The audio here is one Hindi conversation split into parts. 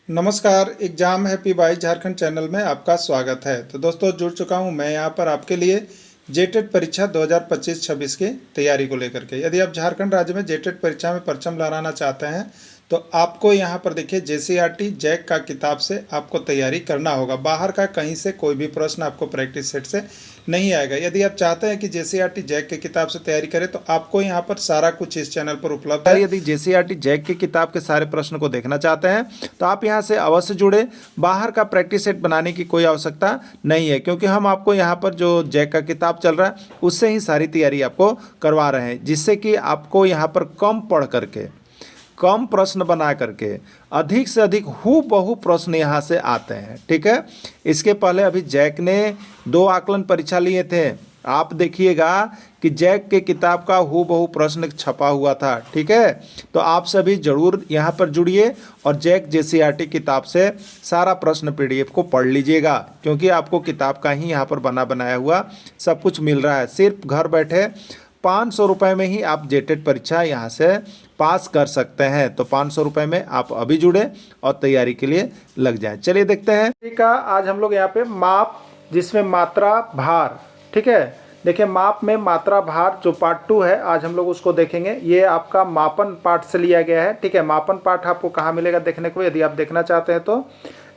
नमस्कार। Exam happy by Jharkhand channel में आपका स्वागत है। तो दोस्तों, जुड़ चुका हूं मैं यहां पर आपके लिए जेटेट परीक्षा 2025-26 की तैयारी को लेकर के। यदि आप झारखंड राज्य में जेटेट परीक्षा में परचम लहराना चाहते हैं तो आपको यहां पर देखिए जेसीईआरटी जैक का किताब से आपको तैयारी करना होगा। बाहर का कहीं से कोई भी प्रश्न आपको प्रैक्टिस सेट से नहीं आएगा। यदि आप चाहते हैं कि जेसीईआरटी जैक की किताब से तैयारी करें तो आपको यहाँ पर सारा कुछ इस चैनल पर उपलब्ध है। यदि जेसीईआरटी जैक की किताब के सारे प्रश्न को देखना चाहते हैं तो आप यहाँ से अवश्य जुड़े। बाहर का प्रैक्टिस सेट बनाने की कोई आवश्यकता नहीं है, क्योंकि हम आपको यहाँ पर जो जैक का किताब चल रहा है उससे ही सारी तैयारी आपको करवा रहे हैं, जिससे कि आपको यहाँ पर कम पढ़ करके कम प्रश्न बना करके अधिक से अधिक हूबहू प्रश्न यहाँ से आते हैं। ठीक है, इसके पहले अभी जैक ने 2 आकलन परीक्षा लिए थे। आप देखिएगा कि जैक के किताब का हूबहू प्रश्न छपा हुआ था। ठीक है, तो आप सभी जरूर यहाँ पर जुड़िए और जैक जेसीईआरटी किताब से सारा प्रश्न पीडीएफ को पढ़ लीजिएगा, क्योंकि आपको किताब का ही यहाँ पर बना बनाया हुआ सब कुछ मिल रहा है। सिर्फ घर बैठे 500 रुपये में ही आप जेटेट परीक्षा यहाँ से पास कर सकते हैं। तो 500 रुपये में आप अभी जुड़े और तैयारी के लिए लग जाएं। चलिए देखते हैं का आज हम लोग यहाँ पे माप, जिसमें मात्रा भार। ठीक है, देखिए माप में मात्रा भार जो पार्ट 2 है आज हम लोग उसको देखेंगे। ये आपका मापन पाठ से लिया गया है। ठीक है, मापन पाठ आपको कहाँ मिलेगा देखने को, यदि आप देखना चाहते हैं तो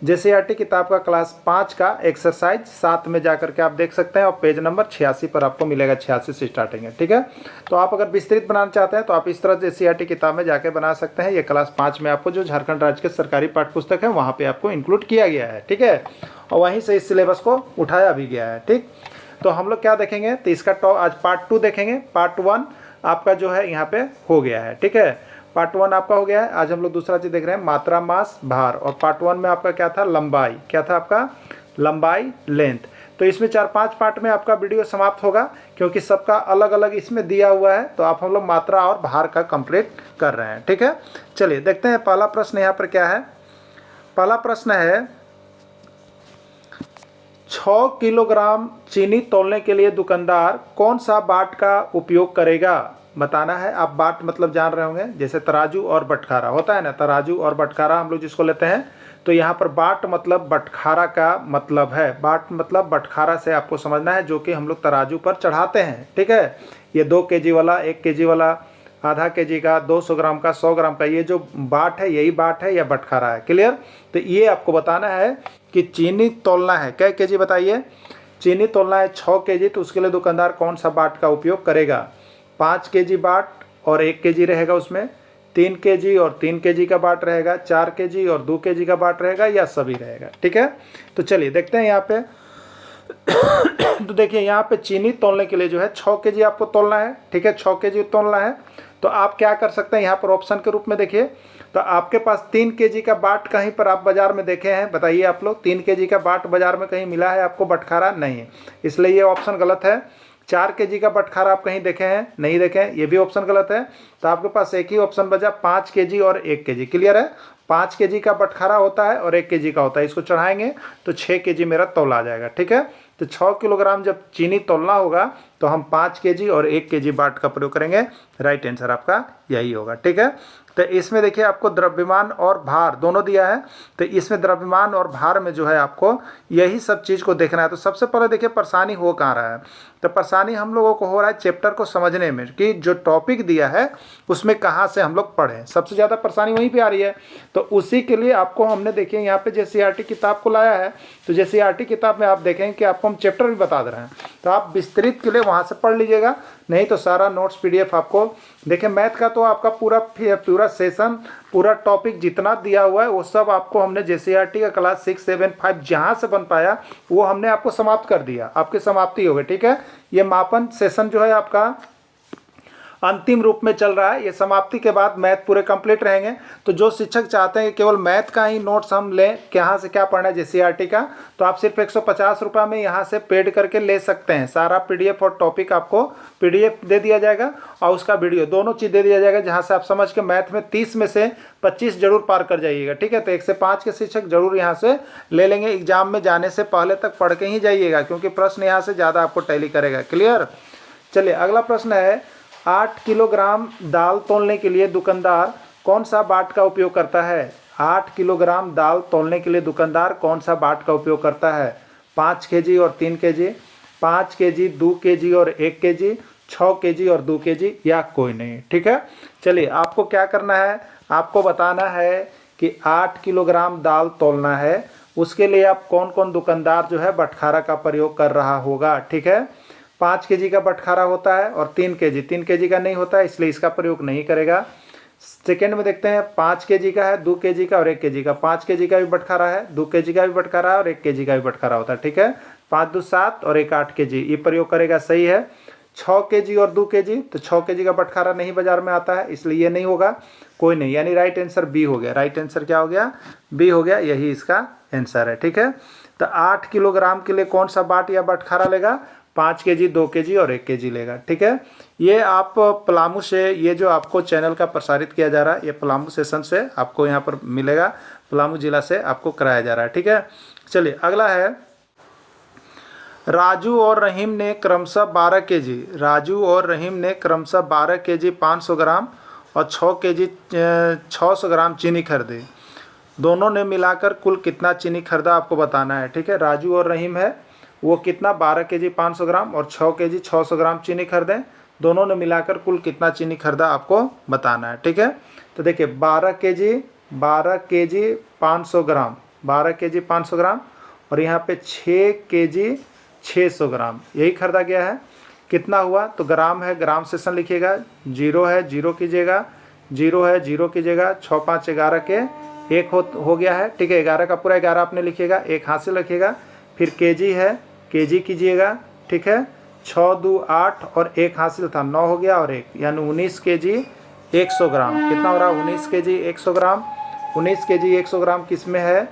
जेसीईआरटी किताब का क्लास 5 का एक्सरसाइज 7 में जाकर के आप देख सकते हैं और पेज नंबर 86 पर आपको मिलेगा। 86 से स्टार्टिंग है। ठीक है, तो आप अगर विस्तृत बनाना चाहते हैं तो आप इस तरह जेसीईआरटी किताब में जाके बना सकते हैं। ये क्लास 5 में आपको जो झारखंड राज्य के सरकारी पाठ्य पुस्तक है वहाँ पर आपको इंक्लूड किया गया है। ठीक है, और वहीं से इस सिलेबस को उठाया भी गया है। ठीक, तो हम लोग क्या देखेंगे तो इसका आज पार्ट 2 देखेंगे। पार्ट 1 आपका जो है यहाँ पे हो गया है। ठीक है, पार्ट 1 आपका हो गया है। आज हम लोग दूसरा चीज़ देख रहे हैं, मात्रा, मास, भार। और पार्ट 1 में आपका क्या था, लंबाई। क्या था आपका, लंबाई, लेंथ। तो इसमें 4-5 पार्ट में आपका वीडियो समाप्त होगा, क्योंकि सबका अलग अलग इसमें दिया हुआ है। तो आप हम लोग मात्रा और भार का कंप्लीट कर रहे हैं। ठीक है, चलिए देखते हैं पहला प्रश्न यहाँ पर क्या है। पहला प्रश्न है, 6 किलोग्राम चीनी तौलने के लिए दुकानदार कौन सा बाट का उपयोग करेगा, बताना है। आप बाट मतलब जान रहे होंगे, जैसे तराजू और बटखारा होता है ना, तराजू और बटखारा हम लोग जिसको लेते हैं। तो यहाँ पर बाट मतलब बटखारा का मतलब है। बाट मतलब बटखारा से आपको समझना है, जो कि हम लोग तराजू पर चढ़ाते हैं। ठीक है, ये 2 केजी वाला, 1 केजी वाला, आधा केजी का, 200 ग्राम का, 100 ग्राम का, ये जो बाट है यही बाट है या बटखारा है। क्लियर, तो ये आपको बताना है कि चीनी तौलना है। क्या केजी बताइए, चीनी तौलना है 6 केजी, तो उसके लिए दुकानदार कौन सा बाट का उपयोग करेगा। 5 केजी बाट और 1 केजी रहेगा उसमें, 3 केजी और 3 केजी का बाट रहेगा, 4 केजी और 2 केजी का बाट रहेगा, या सभी रहेगा। ठीक है, तो चलिए देखते हैं यहाँ पे। तो देखिए यहाँ पे चीनी तौलने के लिए जो है 6 केजी आपको तौलना है। ठीक है, 6 केजी तौलना है। तो आप क्या कर सकते हैं यहाँ पर ऑप्शन के रूप में देखिए, तो आपके पास 3 केजी का बाट कहीं पर आप बाजार में देखे हैं, बताइए आप लोग। 3 केजी का बाट बाजार में कहीं मिला है आपको बटखारा, नहीं, इसलिए ये ऑप्शन गलत है। 4 केजी का बटखारा आप कहीं देखे हैं, नहीं देखे हैं, ये भी ऑप्शन गलत है। तो आपके पास एक ही ऑप्शन बचा, 5 केजी और 1 केजी। क्लियर है, 5 केजी का बटखारा होता है और 1 केजी का होता है। इसको चढ़ाएंगे तो 6 केजी मेरा तौला आ जाएगा। ठीक है, तो 6 किलोग्राम जब चीनी तौलना होगा तो हम 5 केजी और 1 केजी बाट का प्रयोग करेंगे। राइट आंसर आपका यही होगा। ठीक है, तो इसमें देखिए आपको द्रव्यमान और भार दोनों दिया है। तो इसमें द्रव्यमान और भार में जो है आपको यही सब चीज़ को देखना है। तो सबसे पहले देखिए परेशानी हो कहाँ रहा है, तो परेशानी हम लोगों को हो रहा है चैप्टर को समझने में, कि जो टॉपिक दिया है उसमें कहाँ से हम लोग पढ़ें। सबसे ज़्यादा परेशानी वहीं पे आ रही है। तो उसी के लिए आपको हमने देखिए यहाँ पे जेसीईआरटी किताब को लाया है। तो जेसीईआरटी किताब में आप देखें कि आपको हम चैप्टर भी बता दे रहे हैं, तो आप विस्तृत के लिए वहाँ से पढ़ लीजिएगा। नहीं तो सारा नोट्स पीडीएफ आपको देखिए, मैथ का तो आपका पूरा सेशन, पूरा टॉपिक जितना दिया हुआ है वो सब आपको हमने जेसीईआरटी का क्लास 6, 7, 5 जहाँ से बन पाया वो हमने आपको समाप्त कर दिया, आपकी समाप्ति हो गई। ठीक है, ये मापन सेशन जो है आपका अंतिम रूप में चल रहा है। ये समाप्ति के बाद मैथ पूरे कंप्लीट रहेंगे। तो जो शिक्षक चाहते हैं कि केवल मैथ का ही नोट्स हम लें, कहाँ से क्या पढ़ना है जेसीईआरटी का, तो आप सिर्फ 150 रुपये में यहाँ से पेड करके ले सकते हैं। सारा पीडीएफ और टॉपिक आपको पीडीएफ दे दिया जाएगा और उसका वीडियो, दोनों चीज़ दे दिया जाएगा, जहाँ से आप समझ के मैथ में 30 में से 25 जरूर पार कर जाइएगा। ठीक है, तो 1 से 5 के शिक्षक जरूर यहाँ से ले लेंगे। एग्जाम में जाने से पहले तक पढ़ के ही जाइएगा, क्योंकि प्रश्न यहाँ से ज़्यादा आपको टैली करेगा। क्लियर, चलिए अगला प्रश्न है, 8 किलोग्राम दाल तौलने के लिए दुकानदार कौन सा बाट का उपयोग करता है। 8 किलोग्राम दाल तौलने के लिए दुकानदार कौन सा बाट का उपयोग करता है? 5 केजी और 3 केजी, 5 केजी, 2 केजी और 1 केजी, 6 केजी और 2 केजी, या कोई नहीं। ठीक है, चलिए आपको क्या करना है, आपको बताना है कि 8 किलोग्राम दाल तौलना है, उसके लिए आप कौन कौन दुकानदार जो है बटखारा का प्रयोग कर रहा होगा। ठीक है, 5 केजी का बटखारा होता है और 3 केजी का नहीं होता है, इसलिए इसका प्रयोग नहीं करेगा। सेकेंड में देखते हैं, 5 केजी का है, 2 केजी का और 1 केजी का। 5 केजी का भी बटखारा है, 2 केजी का भी बटखारा है और 1 केजी का भी बटखारा होता है। ठीक है, 5 2 7 और 1 8 केजी, ये प्रयोग करेगा, सही है। 6 केजी और 2 केजी, तो 6 केजी का बटखारा नहीं बाजार में आता है, इसलिए ये नहीं होगा, कोई नहीं, यानी राइट आंसर बी हो गया। राइट आंसर क्या हो गया? बी हो गया, यही इसका आंसर है। ठीक है, तो 8 किलोग्राम के लिए कौन सा बाट या बटखारा लेगा? 5 केजी, 2 केजी और 1 केजी लेगा। ठीक है, ये आप पलामू से, ये जो आपको चैनल का प्रसारित किया जा रहा है, ये पलामू सेशन से आपको यहाँ पर मिलेगा, पलामू जिला से आपको कराया जा रहा है। ठीक है, चलिए अगला है, राजू और रहीम ने क्रमशः 12 केजी, राजू और रहीम ने क्रमशः 12 केजी 500 ग्राम और 6 केजी 600 ग्राम चीनी खरीदी। दोनों ने मिलाकर कुल कितना चीनी खरीदा आपको बताना है। ठीक है, राजू और रहीम है, वो कितना 12 केजी 500 ग्राम और 6 केजी 600 ग्राम चीनी खरीदें, दोनों ने मिलाकर कुल कितना चीनी खरीदा आपको बताना है। ठीक है, तो देखिए 12 केजी 500 ग्राम, 12 केजी 500 ग्राम और यहाँ पे 6 केजी 600 ग्राम, यही खरीदा गया है। कितना हुआ? तो ग्राम है, ग्राम सेशन लिखिएगा, 0 है 0 कीजिएगा, 0 है 0 कीजिएगा, 6 5 11 के 1 हो गया है। ठीक है, 11 का पूरा 11 आपने लिखिएगा, 1 हासिल रखिएगा, फिर केजी है, केजी कीजिएगा। ठीक है, 6 2 8 और 1 हासिल था, 9 हो गया और 1, यानी 19 केजी 100 ग्राम। कितना हो रहा है? 19 केजी 100 ग्राम। 19 केजी 100 ग्राम किस में है?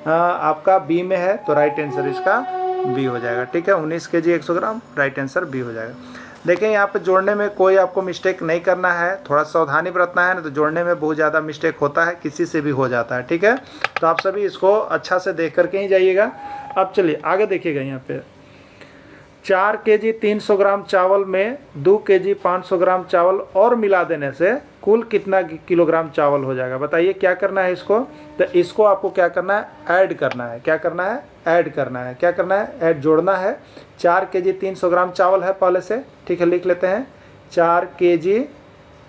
आपका बी में है, तो राइट आंसर इसका बी हो जाएगा। ठीक है, 19 केजी 100 ग्राम, राइट आंसर बी हो जाएगा। देखिए यहाँ पे जोड़ने में कोई आपको मिस्टेक नहीं करना है, थोड़ा सावधानी बरतना है ना, तो जोड़ने में बहुत ज़्यादा मिस्टेक होता है, किसी से भी हो जाता है। ठीक है, तो आप सभी इसको अच्छा से देख करके ही जाइएगा। अब चलिए आगे देखिएगा, यहाँ पे 4 केजी 300 ग्राम चावल में 2 केजी 500 ग्राम चावल और मिला देने से कुल कितना किलोग्राम चावल हो जाएगा? बताइए क्या करना है इसको? तो इसको आपको क्या करना है? ऐड करना है। क्या करना है? ऐड करना है। क्या करना है? ऐड, जोड़ना है। 4 केजी 300 ग्राम चावल है पहले से, ठीक है, लिख लेते हैं। 4 केजी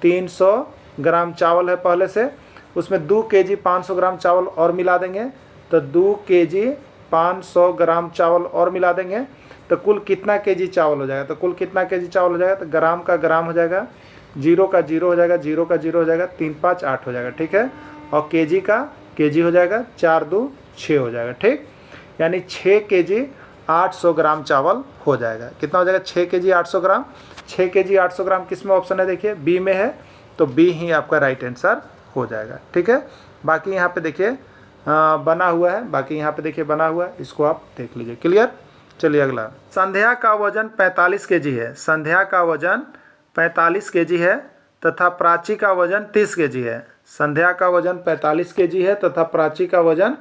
300 ग्राम चावल है पहले से, उसमें 2 केजी 500 ग्राम चावल और मिला देंगे, तो 2 केजी 500 ग्राम चावल और मिला देंगे, तो कुल कितना केजी चावल हो जाएगा? तो कुल कितना केजी चावल हो जाएगा? तो ग्राम का ग्राम हो जाएगा, 0 का 0 हो जाएगा, 0 का 0 हो जाएगा, 3 5 8 हो जाएगा। ठीक है, और केजी का केजी हो जाएगा, 4 2 6 हो जाएगा। ठीक, यानी 6 केजी 800 ग्राम चावल हो जाएगा। कितना हो जाएगा? 6 केजी 800 ग्राम। 6 केजी 800 ग्राम किस में ऑप्शन है? देखिए बी में है, तो बी ही आपका राइट आंसर हो जाएगा। ठीक है, बाकी यहाँ पे देखिए बना हुआ है, बाकी यहाँ पे देखिए बना हुआ है, इसको आप देख लीजिए। क्लियर? चलिए अगला, संध्या का वजन 45 केजी है। संध्या का वजन 45 केजी है तथा प्राची का वजन 30 केजी है। संध्या का वजन 45 केजी है तथा प्राची का वजन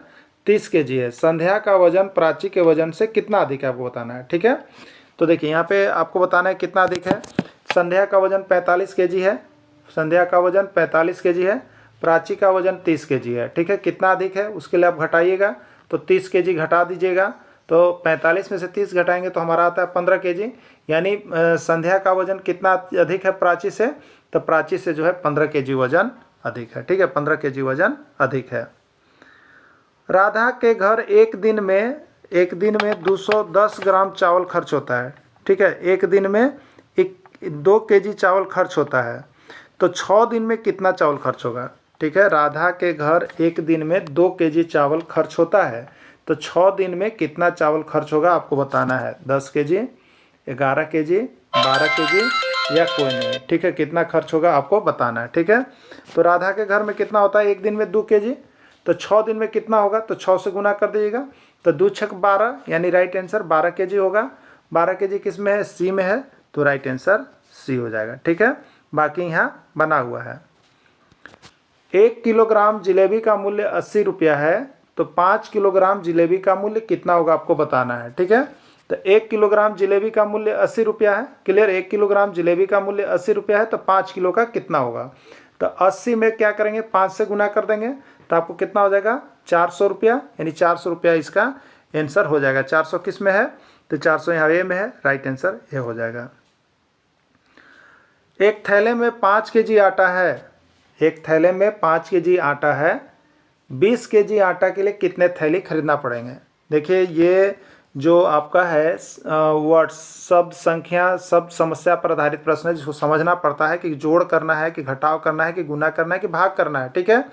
30 केजी है। संध्या का वजन प्राची के वजन से कितना अधिक है आपको बताना है। ठीक है, तो देखिए यहाँ पे आपको बताना है कितना अधिक है। संध्या का वजन 45 केजी है, संध्या का वजन 45 केजी है, प्राची का वजन 30 केजी है। ठीक है, कितना अधिक है उसके लिए आप घटाइएगा, तो 30 केजी घटा दीजिएगा, तो 45 में से 30 घटाएंगे तो हमारा आता है 15 केजी, यानी संध्या का वजन कितना अधिक है प्राची से? तो प्राची से जो है 15 केजी वजन अधिक है। ठीक है, 15 केजी वजन अधिक है। राधा के घर एक दिन में 210 ग्राम चावल खर्च होता है। ठीक है, एक दिन में 2 केजी चावल खर्च होता है, तो 6 दिन में कितना चावल खर्च होगा? ठीक है, राधा के घर एक दिन में 2 केजी चावल खर्च होता है, तो 6 दिन में कितना चावल खर्च होगा आपको बताना है। 10 केजी, 11 केजी, 12 केजी या कोई नहीं। ठीक है, कितना खर्च होगा आपको बताना है। ठीक है, तो राधा के घर में कितना होता है? एक दिन में 2 केजी, तो 6 दिन में कितना होगा? तो 6 से गुना कर दीजिएगा, तो 2 6 12, यानी राइट आंसर 12 केजी होगा। 12 केजी किस में है? सी में है, तो राइट आंसर सी हो जाएगा। ठीक है, बाकी यहाँ बना हुआ है। 1 किलोग्राम जिलेबी का मूल्य 80 रुपया है, तो 5 किलोग्राम जिलेबी का मूल्य कितना होगा आपको बताना है। ठीक है, तो 1 किलोग्राम जिलेबी का मूल्य 80 रुपया है। क्लियर? 1 किलोग्राम जिलेबी का मूल्य 80 रुपया है, तो 5 किलो का कितना होगा? तो 80 में क्या करेंगे, 5 से गुना कर देंगे तो आपको कितना हो जाएगा, 400 रुपया, यानी 400 रुपया इसका आंसर हो जाएगा। 400 किस में है, तो 400 यहाँ ए में है, राइट आंसर ये हो जाएगा। एक थैले में 5 केजी आटा है, एक थैले में 5 केजी आटा है, 20 केजी आटा के लिए कितने थैली खरीदना पड़ेंगे। देखिए ये जो आपका है वर्ड शब्द संख्या शब्द समस्या पर आधारित प्रश्न है, जिसको समझना पड़ता है कि जोड़ करना है कि घटाव करना है कि गुना करना है कि भाग करना है। ठीक है,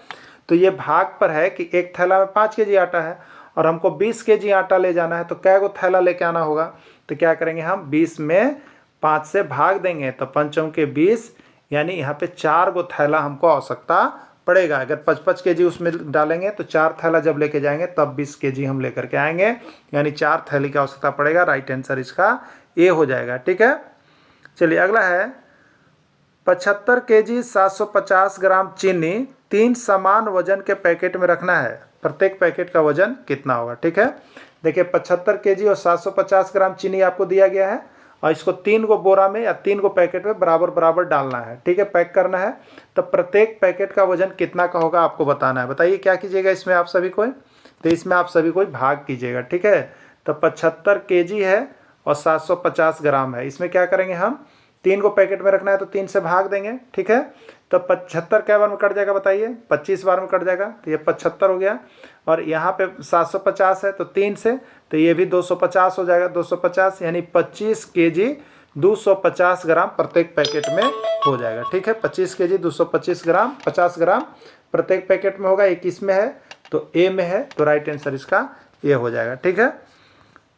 तो ये भाग पर है कि एक थैला में 5 केजी आटा है और हमको 20 केजी आटा ले जाना है, तो कै गो थैला लेके आना होगा। तो क्या करेंगे हम, 20 में 5 से भाग देंगे तो 5 के 20, यानी यहाँ पे 4 गो थैला हमको आवश्यकता पड़ेगा। अगर 55 केजी उसमें डालेंगे तो 4 थैला जब लेके जाएंगे तब 20 केजी हम लेकर के आएंगे, यानी 4 थैली की आवश्यकता पड़ेगा। राइट आंसर इसका ए हो जाएगा। ठीक है, चलिए अगला है 75 केजी 750 ग्राम चीनी 3 समान वजन के पैकेट में रखना है, प्रत्येक पैकेट का वजन कितना होगा। ठीक है, देखिए 75 केजी और 750 ग्राम चीनी आपको दिया गया है और इसको 3 गो बोरा में या 3 गो पैकेट में बराबर बराबर डालना है। ठीक है, पैक करना है, तो प्रत्येक पैकेट का वजन कितना का होगा आपको बताना है। बताइए क्या कीजिएगा इसमें आप सभी को, तो इसमें आप सभी को भाग कीजिएगा। ठीक है, तो 75 केजी है और 750 ग्राम है, इसमें क्या करेंगे हम, 3 गो पैकेट में रखना है तो 3 से भाग देंगे। ठीक है, तो 75 क्या बार में कट जाएगा बताइए, 25 बार में कट जाएगा, तो ये 75 हो गया। और यहाँ पे 750 है तो 3 से, तो ये भी 250 हो जाएगा, 250 यानी 25 केजी 250 ग्राम प्रत्येक पैकेट में हो जाएगा। ठीक है, 25 केजी 225 ग्राम 50 ग्राम प्रत्येक पैकेट में होगा। 21 में है तो ए में है, तो राइट आंसर इसका ए हो जाएगा। ठीक है,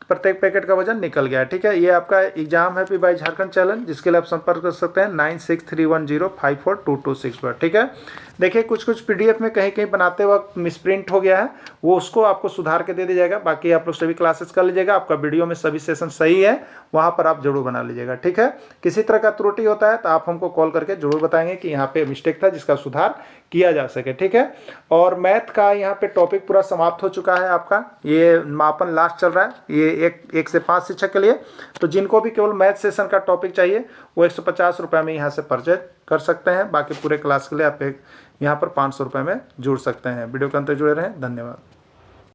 प्रत्येक पैकेट का वजन निकल गया। ठीक है, ये आपका एग्जाम है पी बाई झारखंड चैलेंज, जिसके लिए आप संपर्क कर सकते हैं 9631054226 पर। ठीक है, देखिए कुछ पीडीएफ में कहीं कहीं बनाते वक्त मिसप्रिंट हो गया है, वो उसको आपको सुधार के दे दिया जाएगा। बाकी आप लोग सभी क्लासेस कर लीजिएगा, आपका वीडियो में सभी सेशन सही है, वहाँ पर आप जरूर बना लीजिएगा। ठीक है, किसी तरह का त्रुटि होता है तो आप हमको कॉल करके जरूर बताएंगे कि यहाँ पे मिस्टेक था, जिसका सुधार किया जा सके। ठीक है, और मैथ का यहाँ पे टॉपिक पूरा समाप्त हो चुका है आपका, ये मापन लास्ट चल रहा है, ये एक से 5 शिक्षक के लिए। तो जिनको भी केवल मैथ सेशन का टॉपिक चाहिए वो 150 रुपये में यहाँ से परचेज कर सकते हैं। बाकी पूरे क्लास के लिए आप यहाँ पर 500 रुपये में जुड़ सकते हैं। वीडियो के अंत जुड़े रहें, धन्यवाद।